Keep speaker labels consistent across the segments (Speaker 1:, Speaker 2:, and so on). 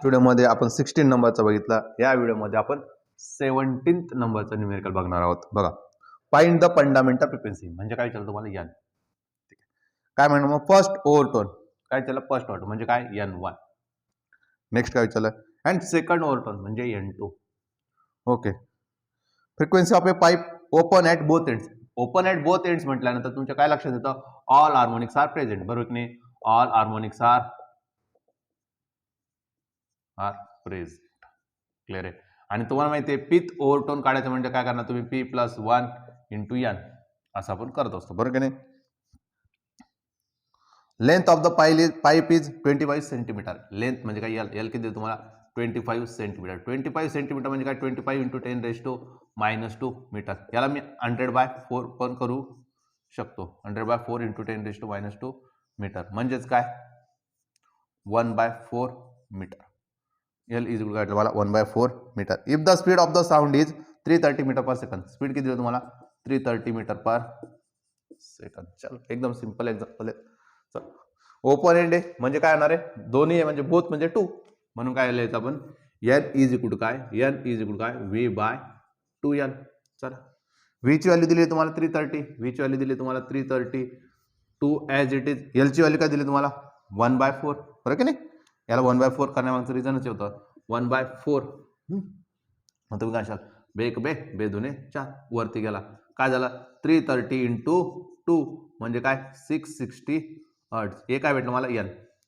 Speaker 1: व्हिडिओमध्ये आपण 16 नंबरचा बघितला. या व्हिडिओमध्ये आपण 17th नंबरचा न्यूमेरिकल बघणार आहोत. बघा, फाइंड द फंडामेंटल फ्रिक्वेन्सी म्हणजे काय विचारलं तुम्हाला n. ठीक आहे, काय म्हणणार मग फर्स्ट ओव्हरटोन काय विचारलं फर्स्ट ओव्हरटोन म्हणजे काय n1. नेक्स्ट काय विचारलं अँड सेकंड ओव्हरटोन म्हणजे n2. Okay, frequency of A pipe open at both ends. Open at both ends म्हटल्यानंतर तुमच्या काय लक्षात येतं ऑल हार्मोनिक्स आर प्रेझेंट. बरोबर की नाही, all harmonics are present. Clear आहे. आणि तुम्हाला माहिती आहे पिथ ओव्हरटोन काढायचं म्हणजे काय करणार तुम्ही p+1 × n असं आपण करत असतो. बरोबर की नाही. Length of the pipe is 25 centimetre. Length म्हणजे काय एल किती तुम्हाला 25 सेंटीमीटर. 25 सेंटीमीटर म्हणजे काय 25 × 10⁻² मीटर. याला मी 100/4 पण करू शकतो. 100/4 × 10⁻² मीटर म्हणजेच काय 1/4 metre. L is equal to मला 1/4 metre. If the speed of the sound is 330 metre per second. Speed किती तुम्हाला 330 मीटर पर सेकंड. चल एकदम सिंपल एक्झाम्पल आहे. चल ओपन एंड आहे म्हणजे काय होणार आहे दोन्ही आहे म्हणजे बोथ म्हणजे 2 म्हणून काय लिहायचं आपण n इज इक्वल टू काय n इज इक्वल टू काय v/2n. चला v ची व्हॅल्यू दिली तुम्हाला 330. v ची व्हॅल्यू दिली तुम्हाला 330. 2 ॲज इट इज. एल ची व्हॅल्यू काय दिली तुम्हाला 1/4. बरोबर की नाही. याला 1/4 करण्यामागचं रिझनच होतं 1/4. मग तुम्ही काय सांगाल बेक बे बेदुने 4 वरती गेला काय झालं 330 × 2 म्हणजे काय 660 हर्ट्ज. हे काय भेटलं मला n.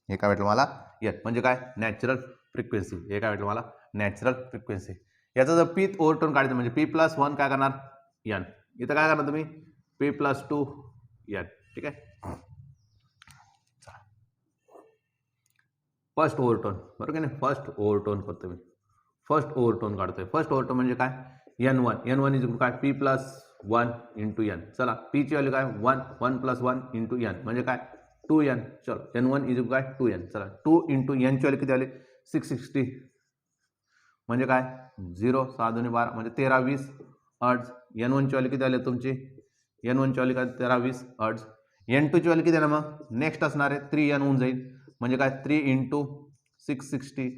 Speaker 1: हे काय भेटलं मला n म्हणजे काय नॅचरल फ्रिक्वेन्सी. हे काय भेटलं मला नॅचरल फ्रिक्वेन्सी. याचा जर पीथ ओव्हरटोन काढायचं म्हणजे p+1 काय करणार n. इथं काय करणार तुम्ही p+2 n. ठीक आहे. फर्स्ट ओव्हरटोन बरोबर की नाही. फर्स्ट ओव्हरटोन करतो मी. फर्स्ट ओव्हरटोन काढतोय. फर्स्ट ओव्हरटोन म्हणजे काय n1 इज काय p+1 × n. चला p ची व्हॅल्यू काय 1 + 1 × n म्हणजे काय 2n. चलो n1 इज काय 2n. चला 2 × n ची व्हॅल्यू किती आली 660 म्हणजे काय 0 6 2 12 म्हणजे 13-20 हर्ट्ज. n1 ची व्हॅल्यू किती आली तुमची n1 ची व्हॅल्यू काय 13-20 हर्ट्ज. n2 ची व्हॅल्यू किती आहे मग नेक्स्ट असणार आहे 3n होऊन जाईल म्हणजे काय 3 × 660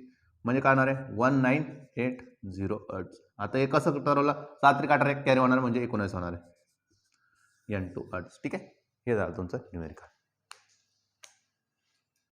Speaker 1: म्हणजे काय होणार आहे 1980 हर्ट्ज. आता हे कसं ठरवलं 7 × 8 कॅरी होणार म्हणजे 19 होणार आहे n2 हर्ट्ज. ठीक आहे. हे झालं तुमचं न्यूमेरिकल.